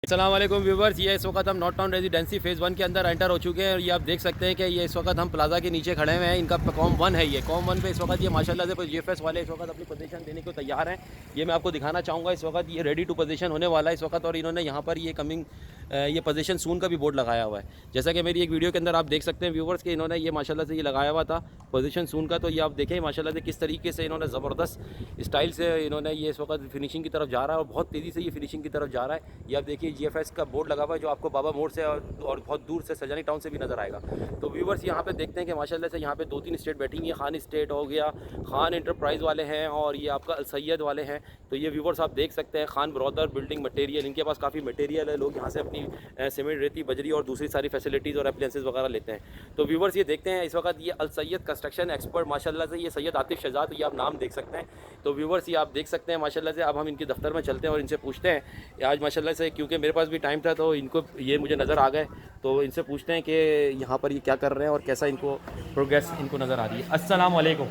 अस्सलाम वालेकुम व्यूवर्स, ये इस वक्त हम नॉर्थ टाउन रेजिडेंसी फ़ेज़ 1 के अंदर एंटर हो चुके हैं और ये आप देख सकते हैं कि ये इस वक्त हम प्लाजा के नीचे खड़े हुए हैं। इनका कॉम 1 है, ये कॉम 1 पे इस वक्त ये माशाल्लाह से जीएफएस वाले इस वक्त अपनी पोजीशन देने को तैयार हैं। ये मैं आपको दिखाना चाहूँगा, इस वक्त ये रेडी टू पोजीशन होने वाला है इस वक्त। और इन्होंने यहाँ पर ये कमिंग ये पोजीशन सून का भी बोर्ड लगाया हुआ है। जैसा कि मेरी एक वीडियो के अंदर आप देख सकते हैं व्यूवर्स कि इन्होंने ये माशाल्लाह से ये लगाया हुआ था पोजीशन सून का। तो ये आप देखें माशाल्लाह से किस तरीके से इन्होंने ज़बरदस्त स्टाइल से इन्होंने ये इस वक्त फिनिशिंग की तरफ जा रहा है और बहुत तेज़ी से ये फिनिशिंग की तरफ जा रहा है। ये आप देखिए जीएफएस का बोर्ड लगा हुआ है जो आपको बाबा मोड़ से और बहुत दूर से सजानी टाउन से भी नज़र आएगा। तो व्यूवर्स यहाँ पे देखते हैं कि माशाल्लाह से यहाँ पे 2-3 स्टेट बैठी हैं। खान स्टेट हो गया, खान एंटरप्राइज़ वाले हैं और ये आपका अल सैयद वाले हैं। तो ये व्यूवर्स आप देख सकते हैं खान ब्रदर बिल्डिंग मटेरियल, इनके पास काफ़ी मटेरियल है। लोग यहाँ से अपनी सीमेंट, रेती, बजरी और दूसरी सारी फैसिलिटीज़ और एप्लायंसेस वगैरह लेते हैं। तो व्यूवर्स ये देखते हैं इस वक्त ये अल सैयद कंस्ट्रक्शन एक्सपर्ट माशाल्लाह से ये सैयद आतिफ शहजाद, ये आप नाम देख सकते हैं। तो व्यूवर्स ये आप देख सकते हैं माशाल्लाह से। अब हम इनके दफ्तर में चलते हैं और इनसे पूछते हैं आज माशाल्लाह से, क्योंकि मेरे पास भी टाइम था तो इनको ये मुझे नज़र आ गए। तो इनसे पूछते हैं कि यहाँ पर ये क्या कर रहे हैं और कैसा इनको प्रोग्रेस इनको नज़र आ रही है। अस्सलाम वालेकुम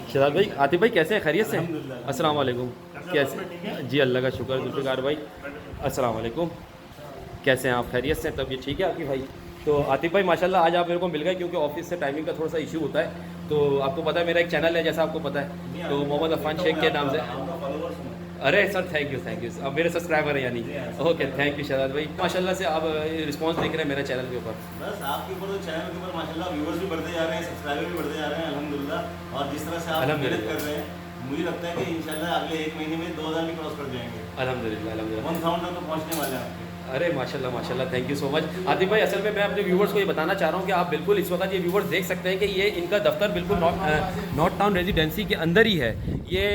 शहजाद भाई, आतिफ भाई कैसे हैं, खैरियत से? अस्सलाम वालेकुम, कैसे? जी अल्लाह का शुक्र। जुल्फ़िकार भाई अस्सलाम वालेकुम, कैसे हैं आप, खैरियत से? तब ये ठीक है आपकी भाई? तो आतिफ भाई माशाल्लाह आज आप मेरे को मिल गए क्योंकि ऑफिस से टाइमिंग का थोड़ा सा इशू होता है। तो आपको पता है मेरा एक चैनल है जैसा आपको पता है, तो मोहम्मद अफान शेख के नाम से। अरे सर थैंक यू अब मेरे सब्सक्राइबर हैं यानी। ओके थैंक यू शहजाद भाई, माशाल्लाह से आप रिस्पांस देख रहे हैं मेरे चैनल के ऊपर। बस आपके ऊपर तो चैनल के ऊपर माशाल्लाह व्यूअर्स भी बढ़ते जा रहे हैं, सब्सक्राइबर भी बढ़ते जा रहे हैं अल्हम्दुलिल्लाह। और जिस तरह से आप मेहनत कर रहे हैं मुझे लगता है कि इंशाल्लाह अगले 1 महीने में 2000 भी क्रॉस कर जाएंगे अल्हम्दुलिल्लाह 1000 तक तो पहुँचने वाले हैं आपके। अरे माशाल्लाह माशाल्लाह, thank you so much Atif भाई। असल में मैं अपने व्यूवर्स को ये बताना चाह रहा हूँ कि आप बिल्कुल इस वक्त ये व्यूवर्स देख सकते हैं कि ये इनका दफ्तर बिल्कुल नॉर्थ टाउन रेजिडेंसी के अंदर ही है। ये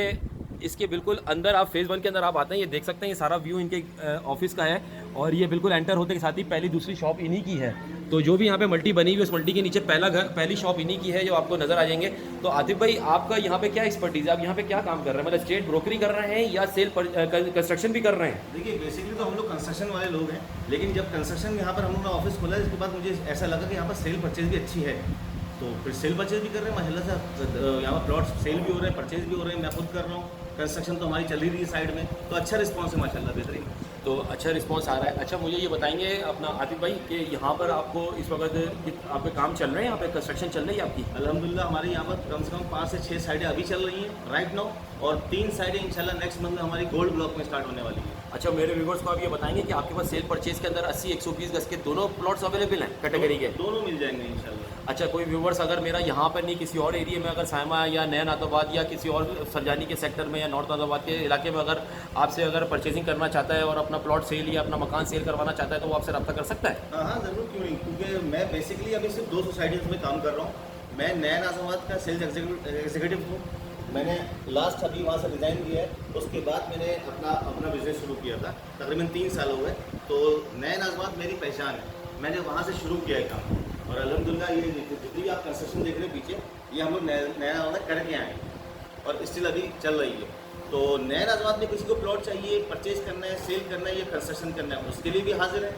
इसके बिल्कुल अंदर आप फ़ेज़ 1 के अंदर आप आते हैं, ये देख सकते हैं ये सारा व्यू इनके ऑफिस का है। और ये बिल्कुल एंटर होते के साथ ही पहली दूसरी शॉप इन्हीं की है। तो जो भी यहाँ पे मल्टी बनी हुई है उस मल्टी के नीचे पहली शॉप इन्हीं की है जो आपको नज़र आ जाएंगे। तो आतिफ भाई आपका यहाँ पे क्या एक्सपर्टीज़ है, आप यहाँ पे क्या काम कर रहे हैं? मतलब स्टेट ब्रोकरी कर रहे हैं या सेल कंस्ट्रक्शन भी कर रहे हैं? देखिए बेसिकली तो हम लोग कंस्ट्रक्शन वाले लोग हैं, लेकिन जब कंस्ट्रक्शन यहाँ पर हम लोग ने ऑफिस खोला इसके बाद मुझे ऐसा लगा कि यहाँ पर सेल परचेज भी अच्छी है। तो फिर सेल परचेज भी कर रहे हैं माशाल्लाह से, यहाँ पर प्लॉट सेल भी हो रहे हैं, परचेज भी हो रहे हैं। मैं खुद कर रहा हूँ, कंस्ट्रक्शन तो हमारी चल ही रही है साइड में, तो अच्छा रिस्पॉन्स है माशाल्लाह, बेहतरीन। तो अच्छा रिस्पांस आ रहा है। अच्छा मुझे ये बताएंगे अपना आतिफ भाई कि यहाँ पर आपको इस वक्त आपके काम चल रहे हैं, यहाँ पे कंस्ट्रक्शन चल रही है आपकी? अल्हम्दुलिल्लाह हमारे यहाँ पर कम से कम 5 से 6 साइडें अभी चल रही हैं राइट नाउ, और 3 साइडें इंशाल्लाह नेक्स्ट मंथ में हमारी गोल्ड ब्लॉक में स्टार्ट होने वाली है। अच्छा मेरे व्यूवर्स को आप ये बताएंगे कि आपके पास सेल परचेज के अंदर 80-120 गज के दोनों प्लॉट्स अवेलेबल हैं कैटेगरी के? दोनों मिल जाएंगे इंशाल्लाह। अच्छा कोई व्यूवर्स अगर मेरा यहाँ पर नहीं किसी और एरिया में, अगर सायमा या नया नाताबाद या किसी और सरजानी के सेक्टर में या नॉर्थ नाताबाद के इलाके में अगर आपसे अगर परचेजिंग करना चाहता है और अपना प्लॉट सेल या अपना मकान सेल करवाना चाहता है तो वो आपसे रब्ता कर सकता है? हाँ ज़रूर, क्यों नहीं, क्योंकि मैं बेसिकली अभी सिर्फ 2 सोसाइटीज़ में काम कर रहा हूँ। मैं नया नाताबाद का सेल्स एग्जीक्यूटिव हूँ। मैंने लास्ट अभी वहाँ से रिज़ाइन किया है, उसके बाद मैंने अपना बिज़नेस शुरू किया था, तकरीबन 3 साल हो गए। तो नया नाताबाद मेरी पहचान है, मैंने वहाँ से शुरू किया है काम। और अल्हम्दुलिल्लाह ये जितनी भी आप कंस्ट्रक्शन देख रहे हैं पीछे, ये हम लोग नया नाताबाद करके आए हैं और स्टिल अभी चल रही है। तो नया नाताबाद में किसी को प्लॉट चाहिए, परचेज करना है, सेल करना है या कंस्ट्रक्शन करना है, उसके लिए भी हाजिर है।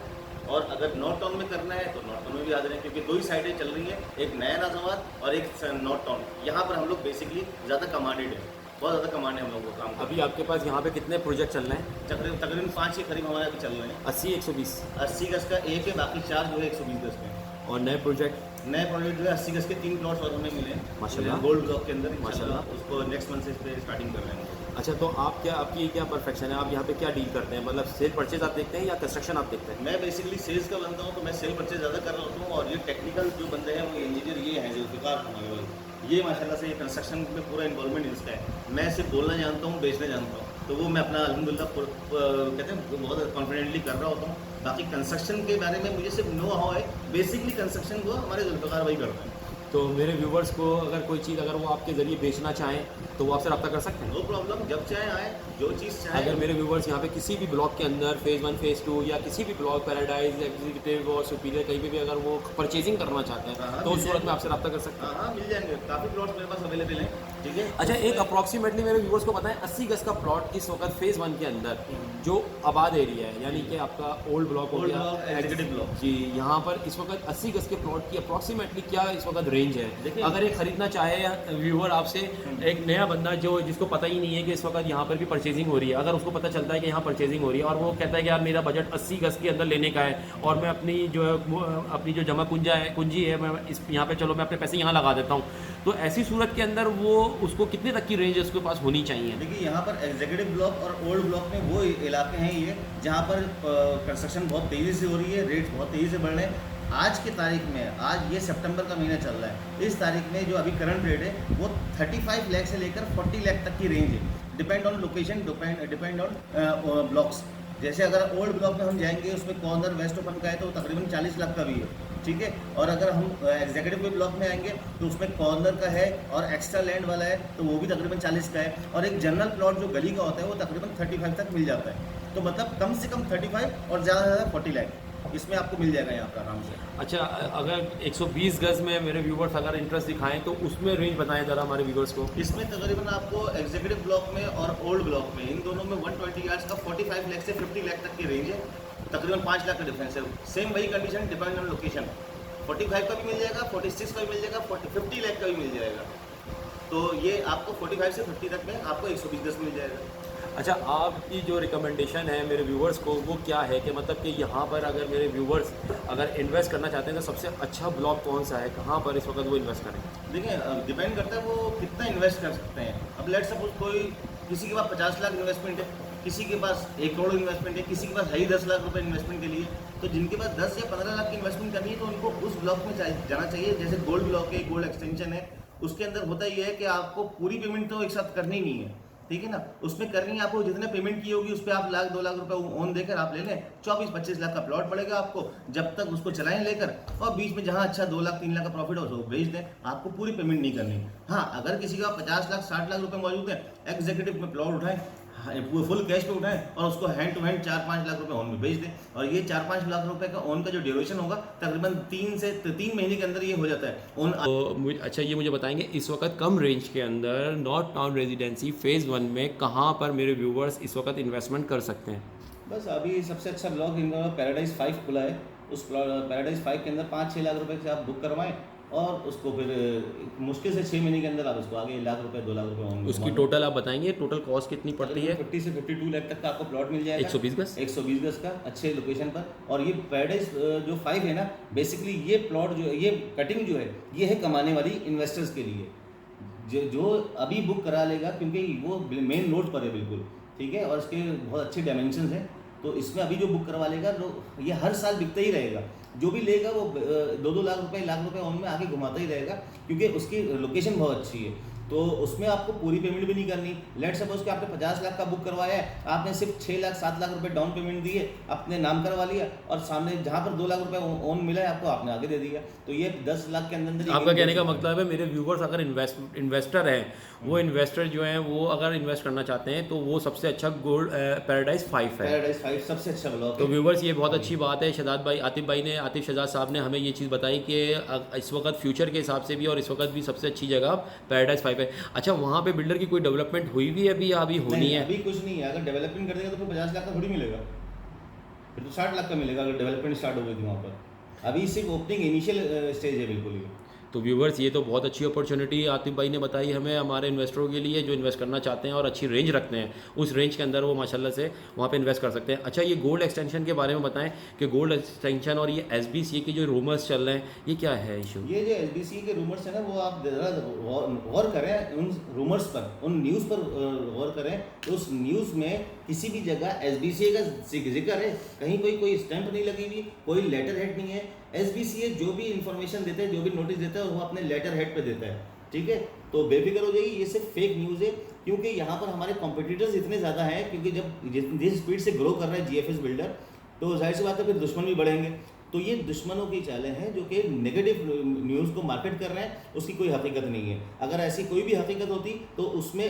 और अगर नॉर्थ टाउन में करना है तो नॉर्थ टाउन में भी हाजिर है, क्योंकि 2 ही साइडें चल रही हैं, एक नया नाताबाद और एक नॉर्थ टाउन। यहाँ पर हम लोग बेसिकली ज़्यादा कमांडेड है, बहुत ज़्यादा कमांड है हम लोगों को काम। अभी आपके पास यहाँ पे कितने प्रोजेक्ट चल रहे हैं? तकरीबन 5 के करीब हमारे अभी चल रहे हैं। 80-120? 80 गज का एक है, बाकी 4 जो है 120 गज के हैं। और नए प्रोजेक्ट जो है 80 गज के 3 प्लॉट्स और हमें मिले हैं माशाल्लाह गोल्ड ब्लॉक के अंदर माशाल्लाह। उसको नेक्स्ट मंथ से इस पर स्टार्टिंग कर रहे हैं। अच्छा तो आपकी क्या परफेक्शन है, आप यहाँ पे क्या डील करते हैं? मतलब सेल परचेज आप देखते हैं या कंस्ट्रक्शन आप देखते हैं? मैं बेसिकली सेल्स का बनता हूँ, तो मैं सेल परचेज ज़्यादा कर रहा होता हूँ। और ये टेक्निकल जो बंदे हैं वो इंजीनियर ये हैं जुल्फ़िकार हमारे वाले, ये माशाल्लाह से ये कंस्ट्रक्शन में पूरा इन्वॉल्वमेंट इसका है। मैं सिर्फ बोलना जानता हूँ, बेचना जानता हूँ, तो वो मैं अपना अल्हम्दुलिल्लाह कहते हैं बहुत कॉन्फिडेंटली कर रहा होता हूँ। बाकी कंस्ट्रक्शन के बारे में मुझे सिर्फ नो हाउ है, बेसिकली कंस्ट्रक्शन को हमारे जुल्फ़िकार भाई करते हैं। तो मेरे व्यूवर्स को अगर कोई चीज़ अगर वो आपके ज़रिए बेचना चाहें तो वो आपसे रब्ता कर सकते हैं? नो प्रॉब्लम, जब चाहे आए, जो चीज़ चाहे। अगर मेरे व्यूवर्स यहाँ पे किसी भी ब्लॉक के अंदर फ़ेज़ 1 फ़ेज़ 2 या किसी भी ब्लॉक पैराडाइज एग्जीक्यूटिव और सुपीरियर कहीं पे भी अगर वो परचेजिंग करना चाहते हैं तो उस सूरत में आपसे रब्ता कर सकते हैं? हाँ मिल जाएंगे, काफ़ी प्लॉट्स मेरे पास अवेलेबल हैं। ठीक है। अच्छा, एक अप्रॉक्सीमेटली मेरे व्यूवर्स को पता है 80 गज का प्लॉट इस वक्त फेज़ 1 के अंदर जो आबाद एरिया है, यानी कि आपका ओल्ड ब्लॉक हो गया, एग्जीक्यूटिव ब्लॉक जी, यहाँ पर इस वक्त 80 गज के प्लॉट की अप्रॉक्सीमेटली क्या इस वक्त रेंज है? देखिए, अगर ये खरीदना चाहे व्यूवर आपसे, एक नया बंदा जो जिसको पता ही नहीं है कि इस वक्त यहाँ पर भी परचेजिंग हो रही है, अगर उसको पता चलता है कि यहाँ परचेजिंग हो रही है और वो कहता है कि यार मेरा बजट 80 गज के अंदर लेने का है और मैं अपनी जो जमा कुंजी है मैं इस यहाँ पे, चलो मैं अपने पैसे यहाँ लगा देता हूँ, तो ऐसी सूरत के अंदर वो उसको कितने तक की रेंज उसके पास होनी चाहिए? देखिए, यहाँ पर एग्जीक्यूटिव ब्लॉक और ओल्ड ब्लॉक में वो इलाके हैं ये जहाँ पर कंस्ट्रक्शन बहुत तेज़ी से हो रही है, रेट्स बहुत तेज़ी से बढ़ रहे हैं। आज की तारीख में, आज ये सितंबर का महीना चल रहा है, इस तारीख में जो अभी करंट रेट है वो 35 लाख से लेकर 40 लाख तक की रेंज है। Depend on location, depend on blocks. जैसे अगर ओल्ड ब्लॉक में हम जाएंगे, उसमें कॉर्नर वेस्ट ओपन का है तो तकरीबन 40 लाख का भी है, ठीक है। और अगर हम एग्जीक्यूटिव के ब्लॉक में आएंगे तो उसमें कॉर्नर का है और एक्स्ट्रा लैंड वाला है तो वो भी तकरीबन 40 का है, और एक जनरल प्लॉट जो गली का होता है वो तकरीबन 35 तक मिल जाता है। तो मतलब कम से कम 35 और ज़्यादा से ज़्यादा 40 लाख इसमें आपको मिल जाएगा यहाँ पर आराम से। अच्छा, अगर 120 गज में मेरे व्यूवर्स अगर इंटरेस्ट दिखाएं तो उसमें रेंज बताएं ज़रा हमारे व्यूवर्स को। इसमें तकरीबन आपको एग्जीक्यूटिव ब्लॉक में और ओल्ड ब्लॉक में, इन दोनों में 120 यार्ड्स का 45 लाख से 50 लाख तक की रेंज है, तकरीबन 5 लाख का डिफरेंस है। सेम वही कंडीशन, डिपेंड ऑन लोकेशन। 45 का भी मिल जाएगा, 46 का भी मिल जाएगा, 50 लाख का भी मिल जाएगा। तो ये आपको 45 से 50 तक में आपको 120 गज मिल जाएगा। अच्छा, आपकी जो रिकमेंडेशन है मेरे व्यूवर्स को वो क्या है कि मतलब कि यहाँ पर अगर मेरे व्यूवर्स अगर इन्वेस्ट करना चाहते हैं तो सबसे अच्छा ब्लॉक कौन सा है, कहाँ पर इस वक्त वो इन्वेस्ट करें? देखिए, डिपेंड करता है वो कितना इन्वेस्ट कर सकते हैं। अब लेट सपोज कोई किसी के पास 50 लाख इन्वेस्टमेंट है, किसी के पास 1 करोड़ इन्वेस्टमेंट है, किसी के पास है ही 10 लाख रुपए इन्वेस्टमेंट के लिए, तो जिनके पास 10 या 15 लाख की इन्वेस्टमेंट करनी है तो उनको उस ब्लॉक में जाना चाहिए। जैसे गोल्ड ब्लॉक है, गोल्ड एक्सटेंशन है, उसके अंदर होता ही है कि आपको पूरी पेमेंट तो एक साथ करनी नहीं है, ठीक है ना। उसमें करनी है आपको, जितने पेमेंट की होगी उस पर आप 1-2 लाख रुपए ओन देकर आप ले लें, 24-25 लाख का प्लॉट पड़ेगा आपको, जब तक उसको चलाएं लेकर, और बीच में जहां अच्छा 2 लाख 3 लाख का प्रॉफिट हो तो बेच दें, आपको पूरी पेमेंट नहीं करनी। हाँ, अगर किसी का 50 लाख 60 लाख रुपए मौजूद है, एग्जीक्यूटिव में प्लॉट उठाएं, फुल कैश पे उठाएं और उसको हैंड टू हैंड 4-5 लाख रुपए ओन में बेच दें, और ये 4-5 लाख रुपए का ओन का जो ड्यूरेशन होगा तकरीबन 3 महीने के अंदर ये हो जाता है ओन। तो अच्छा, ये मुझे बताएंगे इस वक्त कम रेंज के अंदर नॉर्थ टाउन रेजिडेंसी फेज़ 1 में कहाँ पर मेरे व्यूवर्स इस वक्त इन्वेस्टमेंट कर सकते हैं? बस अभी सबसे अच्छा ब्लॉक इनका पैराडाइज 5 खुला है। उस पैराडाइज 5 के अंदर 5-6 लाख रुपए से आप बुक करवाएं और उसको फिर मुश्किल से 6 महीने के अंदर आप उसको आगे 1 लाख रुपए 2 लाख रुपए होंगे। उसकी टोटल आप बताएंगे, टोटल कॉस्ट कितनी पड़ती है? 50 से 52 लाख तक का आपको प्लॉट मिल जाएगा। 120 गज 120 गज का अच्छे लोकेशन पर। और ये पैराडाइज जो 5 है ना, बेसिकली ये प्लॉट जो है, ये कटिंग जो है, ये है कमाने वाली इन्वेस्टर्स के लिए, जो अभी बुक करा लेगा, क्योंकि वो मेन रोड पर है बिल्कुल, ठीक है, और इसके बहुत अच्छे डायमेंशन हैं। तो इसमें अभी जो बुक करवा लेगा ये हर साल बिकता ही रहेगा। जो भी लेगा वो 2-2 लाख रुपए उनमें आगे घुमाता ही रहेगा, क्योंकि उसकी लोकेशन बहुत अच्छी है। तो उसमें आपको पूरी पेमेंट भी नहीं करनी। लेट सपोज कि आपने 50 लाख का बुक करवाया है, आपने सिर्फ 6 लाख 7 लाख रुपए डाउन पेमेंट दिए, अपने नाम करवा लिया, और सामने जहाँ पर 2 लाख रुपए ओन मिला है आपको, आपने आगे दे दिया। तो ये 10 लाख के अंदर आपका कहने का मतलब है मेरे व्यूवर्स अगर इन्वेस्टर हैं, वो इन्वेस्टर जो हैं वो अगर इन्वेस्ट करना चाहते हैं तो वो सबसे अच्छा गोल्ड पैराडाइज 5 है। पैराडाइज 5 सबसे अच्छा ब्लॉक। तो व्यूवर्स ये बहुत अच्छी बात है। आतिफ शहजाद साहब ने हमें ये चीज़ बताई कि इस वक्त फ्यूचर के हिसाब से भी और इस वक्त भी सबसे अच्छी जगह पैराडाइज 5 है। अच्छा, वहाँ पे बिल्डर की कोई डेवलपमेंट हुई भी है अभी या अभी होनी है? अभी कुछ नहीं है। अगर डेवलपमेंट कर देगा तो फिर 50 लाख का थोड़ी मिलेगा, फिर तो 60 लाख का मिलेगा अगर डेवलपमेंट स्टार्ट हो गई थी वहाँ पर। अभी सिर्फ ओपनिंग इनिशियल स्टेज है बिल्कुल ही। तो व्यूवर्स ये तो बहुत अच्छी अपॉर्चुनिटी आतिफ भाई ने बताई हमें हमारे इन्वेस्टरों के लिए जो इन्वेस्ट करना चाहते हैं और अच्छी रेंज रखते हैं, उस रेंज के अंदर वो माशाल्लाह से वहाँ पे इन्वेस्ट कर सकते हैं। अच्छा, ये गोल्ड एक्सटेंशन के बारे में बताएं कि गोल्ड एक्सटेंशन और ये SBCA के जो रूमर्स चल रहे हैं, ये क्या है इशू? ये जो SBCA के रूमर्स है ना, वो आप गौर करें उन रूमर्स पर, उन न्यूज़ पर गौर करें। तो उस न्यूज़ में किसी भी जगह SBCA का जिक्र है, कहीं कोई स्टैंप नहीं लगी हुई, कोई लेटर हेड नहीं है। SBCA जो भी इंफॉर्मेशन देते हैं, जो भी नोटिस देता है, वो अपने लेटर हेड पे देता है, ठीक है। तो बेफिक्र हो जाइए, ये सिर्फ फेक न्यूज़ है, क्योंकि यहाँ पर हमारे कॉम्पिटिटर्स इतने ज़्यादा हैं, क्योंकि जब जिस स्पीड से ग्रो कर रहा है GFS बिल्डर, तो जाहिर सी बात है फिर दुश्मन भी बढ़ेंगे। तो ये दुश्मनों की चालें हैं जो कि नेगेटिव न्यूज़ को मार्केट कर रहे हैं, उसकी कोई हकीकत नहीं है। अगर ऐसी कोई भी हकीकत होती तो उसमें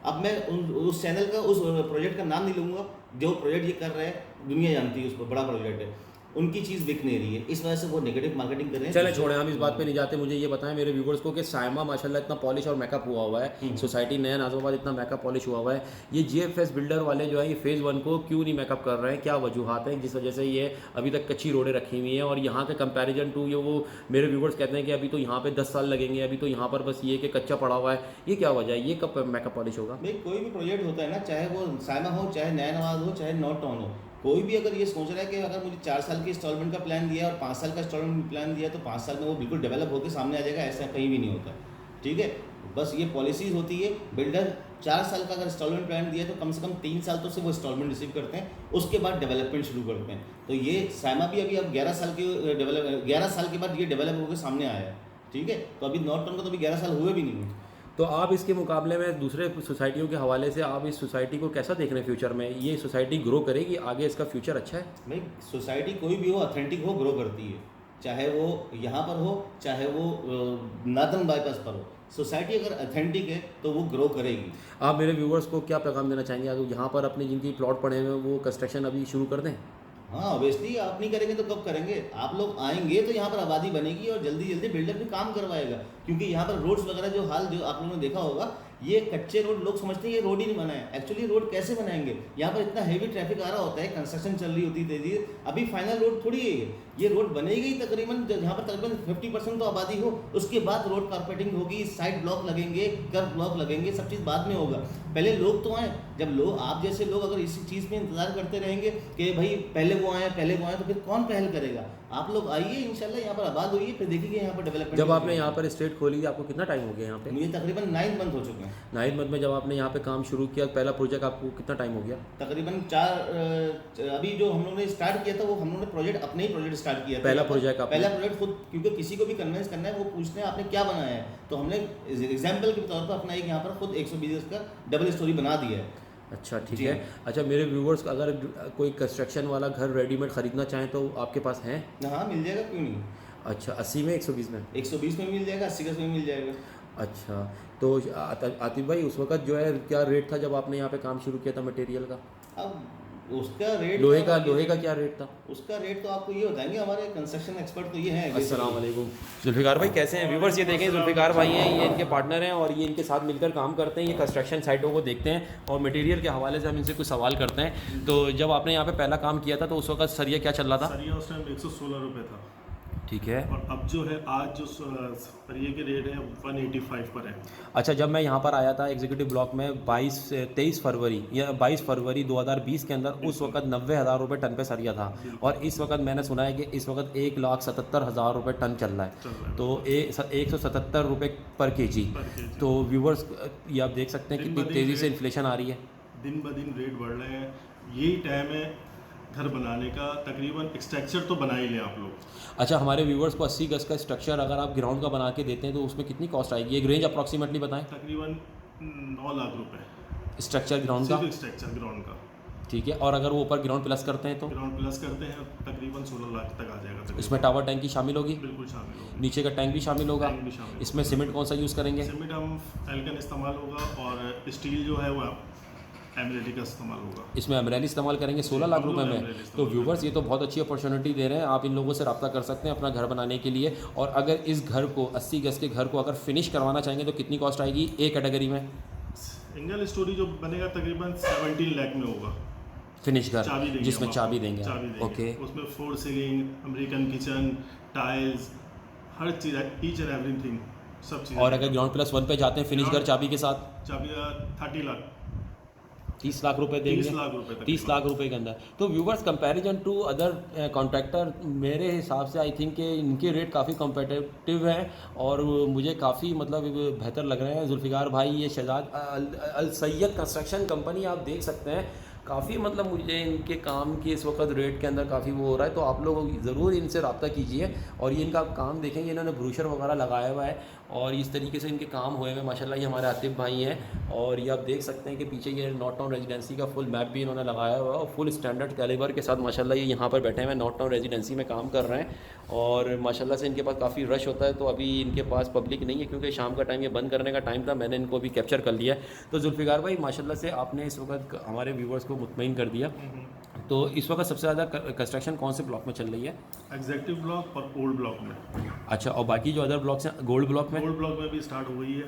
अब मैं उस चैनल का, उस प्रोजेक्ट का नाम नहीं लूँगा जो प्रोजेक्ट ये कर रहे हैं, दुनिया जानती है, उस पर बड़ा प्रोजेक्ट है। उनकी चीज़ बिक नहीं रही है, इस वजह से वो नेगेटिव मार्केटिंग कर रहे हैं। चले छोड़े, हम इस बात पे नहीं जाते। मुझे ये बताएं मेरे व्यूवर्स को कि सायमा माशाल्लाह इतना पॉलिश और मेकअप हुआ है, सोसाइटी नया नाज़िमाबाद इतना मेकअप पॉलिश हुआ है, ये जीएफएस बिल्डर वाले जो है ये फेज़ 1 को क्यों नहीं मेकअप कर रहे हैं? क्या वजूहात हैं जिस वजह से ये अभी तक कच्ची रोडें रखी हुई हैं? और यहाँ के कंपैरिजन टू ये वो मेरे व्यूवर्स कहते हैं कि अभी तो यहाँ पे 10 साल लगेंगे, अभी तो यहाँ पर बस ये कि कच्चा पड़ा हुआ है, ये क्या वजह है? ये कब मेकअप पॉलिश होगा? भाई कोई भी प्रोजेक्ट होता है ना, चाहे वो सायमा हो, चाहे नया नवाज हो, चाहे नॉट टाउन हो, कोई भी अगर ये सोच रहा है कि अगर मुझे 4 साल की इंस्टॉलमेंट का प्लान दिया और 5 साल का इंस्टॉलमेंट प्लान दिया तो 5 साल में वो बिल्कुल डेवलप होकर सामने आ जाएगा, ऐसा कहीं भी नहीं होता। ठीक है, बस ये पॉलिसीज होती है। बिल्डर 4 साल का अगर इंस्टॉलमेंट प्लान दिया तो कम से कम 3 साल तो से वो इंस्टॉलमेंट रिसीव करते हैं, उसके बाद डेवलपमेंट शुरू करते हैं। तो ये सायमा भी अभी अब 11 साल के बाद ये डेवलप होकर सामने आया है। ठीक है, तो अभी नॉर्थ टाउन को तो अभी 11 साल हुए भी नहीं है। तो आप इसके मुकाबले में दूसरे सोसाइटियों के हवाले से आप इस सोसाइटी को कैसा देख रहे हैं फ्यूचर में? ये सोसाइटी ग्रो करेगी आगे, इसका फ्यूचर अच्छा है? भाई सोसाइटी कोई भी हो, ऑथेंटिक हो, ग्रो करती है। चाहे वो यहाँ पर हो, चाहे वो नादन बाईपास पर हो, सोसाइटी अगर ऑथेंटिक है तो वो ग्रो करेगी। आप मेरे व्यूवर्स को क्या पैगाम देना चाहेंगे? अगर यहाँ पर अपने जिनकी प्लॉट पड़े हुए हैं वो कंस्ट्रक्शन अभी शुरू कर दें? हाँ ऑब्वियसली, आप नहीं करेंगे तो कब करेंगे? आप लोग आएंगे तो यहाँ पर आबादी बनेगी और जल्दी जल्दी बिल्डर भी काम करवाएगा। क्योंकि यहाँ पर रोड्स वगैरह जो हाल जो आप लोगों ने देखा होगा, ये कच्चे रोड लोग समझते हैं ये रोड ही नहीं बना है। एक्चुअली रोड कैसे बनाएंगे? यहाँ पर इतना हेवी ट्रैफिक आ रहा होता है, कंस्ट्रक्शन चल रही होती है तेजी, अभी फाइनल रोड थोड़ी है ये रोड बनेगी तकरीबन जहाँ पर तकरीबन 50% तो आबादी हो, उसके बाद रोड कारपेटिंग होगी, साइड ब्लॉक लगेंगे, कर्व ब्लॉक लगेंगे, सब चीज़ बाद में होगा। पहले लोग तो आए, जब लोग आप जैसे लोग अगर इसी चीज़ में इंतजार करते रहेंगे कि भाई पहले वो आए तो फिर कौन पहल करेगा? आप लोग आइए इंशाल्लाह, यहाँ पर आबाद होइए, फिर देखिए यहाँ पर डेवलपमेंट। जब आपने यहाँ पर स्टेट खोली थी आपको कितना टाइम हो गया यहाँ पे? मुझे तकरीबन 9 मंथ हो चुके हैं। 9 मंथ में जब आपने यहाँ पे काम शुरू किया, पहला प्रोजेक्ट आपको कितना टाइम हो गया? तकरीबन 4 अभी जो हम लोगों ने स्टार्ट किया था वो हम लोगों ने प्रोजेक्ट अपने ही प्रोजेक्ट स्टार्ट किया था। पहला प्रोजेक्ट खुद, क्योंकि किसी को भी कन्विंस करना है वो पूछते हैं आपने क्या बनाया है, तो हमने एग्जाम्पल के तौर पर अपना एक यहाँ पर खुद 120 का डबल स्टोरी बना दिया है। अच्छा ठीक है। अच्छा मेरे व्यूवर्स अगर कोई कंस्ट्रक्शन वाला घर रेडीमेड ख़रीदना चाहें तो आपके पास हैं? हाँ मिल जाएगा, क्यों नहीं। अच्छा 80 में 120 में? 120 में मिल जाएगा, 80 में मिल जाएगा। अच्छा तो आतिफ भाई उस वक्त जो है क्या रेट था जब आपने यहाँ पे काम शुरू किया था मटेरियल का? अब उसका रेट लोहे का क्या रेट था? उसका रेट तो आपको ये बताएंगे, हमारे कंस्ट्रक्शन एक्सपर्ट तो ये हैं। अस्सलाम वालेकुम जुल्फ़िकार भाई, कैसे हैं व्यूवर्स? ये देखें जुल्फ़िकार भाई हैं, ये इनके पार्टनर हैं और ये इनके साथ मिलकर काम करते हैं। ये कंस्ट्रक्शन साइटों को देखते हैं और मटेरियल के हवाले से हम इनसे कुछ सवाल करते हैं। तो जब आपने यहाँ पे पहला काम किया था तो उस वक्त सरिया क्या चल रहा था? सरिया उस टाइम 116 रुपये था। ठीक है। और अब जो है आज जो सरिये के रेट है 185 पर है। अच्छा जब मैं यहाँ पर आया था एग्जीक्यूटिव ब्लॉक में 23 फरवरी या 22 फरवरी 2020 के अंदर, उस वक्त 90,000 रुपये टन पे सरिया था और इस वक्त मैंने सुना है कि इस वक्त 1,77,000 रुपये टन चल रहा है। तो 177 रुपये पर केजी। तो व्यूवर्स ये आप देख सकते हैं कितनी तेज़ी से इन्फ्लेशन आ रही है, दिन ब दिन रेट बढ़ रहे हैं। यही टाइम है घर बनाने का, तकरीबन स्ट्रक्चर तो बना ही लें आप लोग। अच्छा हमारे व्यूवर्स को 80 गज का स्ट्रक्चर अगर आप ग्राउंड का बना के देते हैं तो उसमें कितनी कॉस्ट आएगी? एक रेंज अप्रॉक्सीमेटली बताएं। तकरीबन 9 लाख रुपए स्ट्रक्चर ग्राउंड का? स्ट्रक्चर ग्राउंड का। ठीक है। और अगर वो ऊपर ग्राउंड प्लस करते हैं तो? ग्राउंड प्लस करते हैं तकरीबन 16 लाख तक आ जाएगा। इसमें टावर टैंकी शामिल होगी? बिल्कुल शामिल होगी। नीचे का टैंक भी शामिल होगा? टैंक भी शामिल। इसमें सीमेंट कौन सा यूज़ करेंगे? सीमेंट हम एल्कन इस्तेमाल होगा और स्टील जो है वो एमरेली का इस्तेमाल होगा। इसमें एमरेली इस्तेमाल करेंगे 16 लाख रुपए में। तो व्यूवर्स ये तो बहुत अच्छी अपॉर्चुनिटी दे रहे हैं, आप इन लोगों से रब्ता कर सकते हैं अपना घर बनाने के लिए। और अगर इस घर को 80 गज के घर को अगर फिनिश करवाना चाहेंगे तो कितनी कॉस्ट आएगी ए कैटेगरी में? सिंगल स्टोरी जो बनेगा तकरीबन 17 लाख में होगा फिनिश घर, जिसमें चाबी देंगे। ओके। उसमें 4 ceiling, American kitchen, tiles, her cheese, each and everything, सब चीज़। और अगर ग्राउंड प्लस 1 पे जाते हैं फिनिश घर चाबी के साथ? चाबी 30 लाख, 30 लाख रुपए देंगे। 30 लाख रुपए के अंदर। तो viewers comparison to other contractor मेरे हिसाब से आई थिंक कि इनके रेट काफ़ी कॉम्पिटिटिव हैं और मुझे काफ़ी मतलब बेहतर लग रहे हैं। जुल्फ़िकार भाई ये शहजाद अल सैयद कंस्ट्रक्शन कंपनी आप देख सकते हैं, काफ़ी मतलब मुझे इनके काम की इस वक्त रेट के अंदर काफ़ी वो हो रहा है। तो आप लोग ज़रूर इनसे रब्ता कीजिए और ये इनका काम देखेंगे, इन्होंने ब्रोशर वगैरह लगाया हुआ है और इस तरीके से इनके काम हुए हुए माशाल्लाह। ये हमारे आतिफ भाई हैं और ये आप देख सकते हैं कि पीछे ये नॉर्थ टाउन रेजिडेंसी का फुल मैप भी इन्होंने लगाया हुआ है और फुल स्टैंडर्ड कैलिबर के साथ माशाल्लाह ये यहाँ पर बैठे हुए हैं, नॉर्थ टाउन रेजिडेंसी में काम कर रहे हैं। और माशाल्लाह से इनके पास काफ़ी रश होता है, तो अभी इनके पास पब्लिक नहीं है क्योंकि शाम का टाइम ये बंद करने का टाइम था, मैंने इनको अभी कैप्चर कर लिया है। तो जुल्फ़िकार भाई माशाल्लाह से आपने इस वक्त हमारे व्यूवर्स को मुतमईन कर दिया। तो इस वक्त सबसे ज़्यादा कंस्ट्रक्शन कौन से ब्लॉक में चल रही है? एग्जेक्टिव ब्लॉक और ओल्ड ब्लॉक में। अच्छा, और बाकी जो अदर ब्लॉक्स हैं गोल्ड ब्लॉक में? गोल्ड ब्लॉक में भी स्टार्ट हो गई है।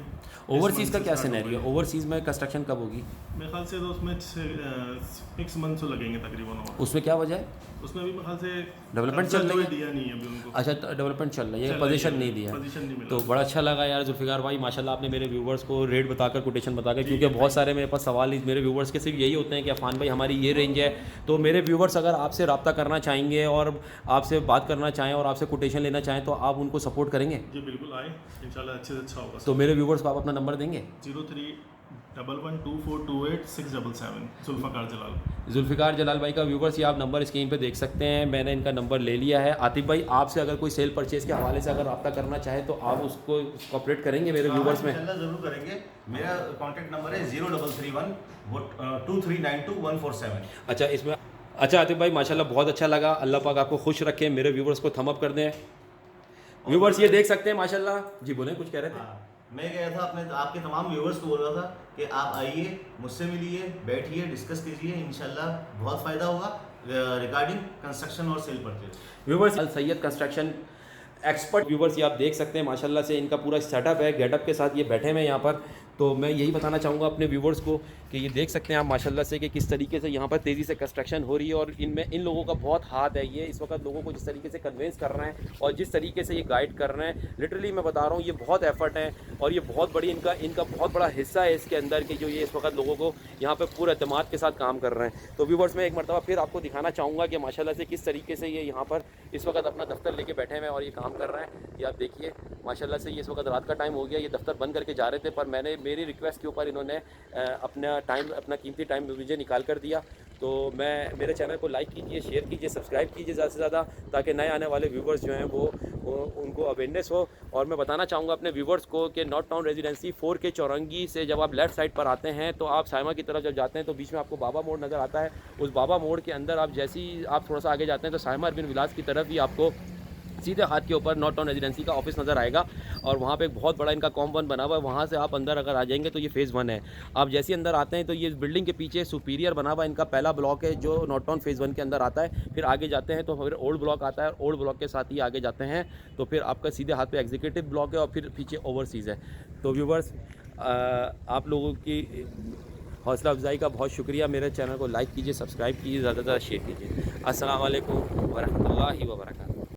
ओवरसीज़ का क्या सिनेरियो? ओवरसीज़ में कंस्ट्रक्शन कब होगी? मेरे ख्याल से तो उसमें 6 मंथ्स तो लगेंगे तकरीबन। और उसमें क्या वजह है? उसमें भी मेरे ख्याल से डेवलपमेंट चल रही है, दिया नहीं है अभी उनको। अच्छा डेवलपमेंट चल रही है, पोजीशन नहीं दिया है। पोजीशन नहीं मिला। तो बड़ा अच्छा लगा यार जुल्फ़िकार भाई, माशाल्लाह आपने मेरे व्यूवर्स को रेट बताकर कोटेशन बताकर, क्योंकि बहुत सारे मेरे पास सवाल मेरे व्यूवर्स के सिर्फ यही होते हैं कि अफान भाई हमारी ये रेंज है। तो मेरे व्यूवर्स अगर आपसे रब्ता करना चाहेंगे और आपसे बात करना चाहें और आपसे कोटेशन लेना चाहें तो आप उनको सपोर्ट करेंगे? जी बिल्कुल, आए इंशाल्लाह अच्छे से अच्छा होगा। तो मेरे व्यूवर्स को आप अपना नंबर देंगे? 0311242867 जुल्फ़िकार जलाल। जुल्फ़िकार जलाल भाई का व्यूवर्स ये आप नंबर स्क्रीन पे देख सकते हैं, मैंने इनका नंबर ले लिया है। आतिफ भाई आपसे अगर कोई सेल परचेज़ के हवाले से अगर रब्ता करना चाहे तो आप उसको कॉपरेट करेंगे मेरे व्यूवर्स में? इंशाल्लाह ज़रूर करेंगे। मेरा कॉन्टैक्ट नंबर है 0331 2392 147। अच्छा इसमें अच्छा आतिफ भाई माशाल्लाह बहुत अच्छा लगा, अल्लाह पाक आपको खुश रखे। मेरे व्यूवर्स को थम अप कर दें। व्यूवर्स ये देख सकते हैं माशाल्लाह। जी बोलें, कुछ कह रहे थे? मैं कह रहा था अपने आपके तमाम व्यूवर्स को बोल रहा था कि आप आइए, मुझसे मिलिए, बैठिए, डिस्कस कीजिए, इंशाल्लाह बहुत फ़ायदा होगा रिगार्डिंग कंस्ट्रक्शन और सेल परचेज। व्यूवर्स अल सैयद कंस्ट्रक्शन एक्सपर्ट व्यूवर्स ये आप देख सकते हैं माशाल्लाह से इनका पूरा सेटअप है, गेटअप के साथ ये बैठे हुए हैं यहाँ पर। तो मैं यही बताना चाहूँगा अपने व्यूवर्स को कि ये देख सकते हैं आप माशाल्लाह से कि किस तरीके से यहाँ पर तेज़ी से कंस्ट्रक्शन हो रही है और इनमें इन लोगों का बहुत हाथ है। ये इस वक्त लोगों को जिस तरीके से कन्वेंस कर रहे हैं और जिस तरीके से ये गाइड कर रहे हैं, लिटरली मैं बता रहा हूँ ये बहुत एफर्ट है और ये बहुत बड़ी इनका बहुत बड़ा हिस्सा है इसके अंदर कि जो ये इस वक्त लोगों को यहाँ पर पूरे अतमाद के साथ काम कर रहे हैं। तो व्यूवर्स मैं एक मरतबा फिर आपको दिखाना चाहूँगा कि माशाल्लाह से किस तरीके से ये यहाँ पर इस वक्त अपना दफ्तर लेके बैठे हुए हैं और ये काम कर रहे हैं। ये आप देखिए माशाल्लाह से ये इस वक्त रात का टाइम हो गया, ये दफ्तर बंद करके जा रहे थे पर मेरी रिक्वेस्ट के ऊपर इन्होंने अपना कीमती टाइम मुझे निकाल कर दिया। तो मैं मेरे चैनल को लाइक कीजिए, शेयर कीजिए, सब्सक्राइब कीजिए ज़्यादा से ज़्यादा ताकि नए आने वाले व्यूवर्स जो हैं वो उनको अवेयरनेस हो। और मैं बताना चाहूँगा अपने व्यूवर्स को कि नॉर्थ टाउन रेजिडेंसी 4K चौरंगी से जब आप लेफ़्ट साइड पर आते हैं तो आप साइमा की तरफ जब जाते हैं तो बीच में आपको बाबा मोड़ नज़र आता है। उस बाबा मोड़ के अंदर आप जैसे ही आप थोड़ा सा आगे जाते हैं तो साइमा बिन विलास की तरफ ही आपको सीधे हाथ के ऊपर नॉर्थ टाउन रेजिडेंसी का ऑफिस नज़र आएगा और वहाँ पे एक बहुत बड़ा इनका कॉम्पाउंड बना हुआ है। वहाँ से आप अंदर अगर आ जाएंगे तो ये फ़ेज़ 1 है। आप जैसे अंदर आते हैं तो ये बिल्डिंग के पीछे सुपीरियर बना हुआ इनका पहला ब्लॉक है जो नॉर्थ टाउन फ़ेज़ 1 के अंदर आता है। फिर आगे जाते हैं तो फिर ओल्ड ब्लॉक आता है, ओल्ड ब्लॉक के साथ ही आगे जाते हैं तो फिर आपका सीधे हाथ पे एग्जीक्यूटिव ब्लॉक है और फिर पीछे ओवरसीज़ है। तो व्यूवर्स आप लोगों की हौसला अफजाई का बहुत शुक्रिया। मेरे चैनल को लाइक कीजिए, सब्सक्राइब कीजिए, ज़्यादा से ज़्यादा शेयर कीजिए। अस्सलाम वालेकुम वरहमतुल्लाहि व बरकातहू।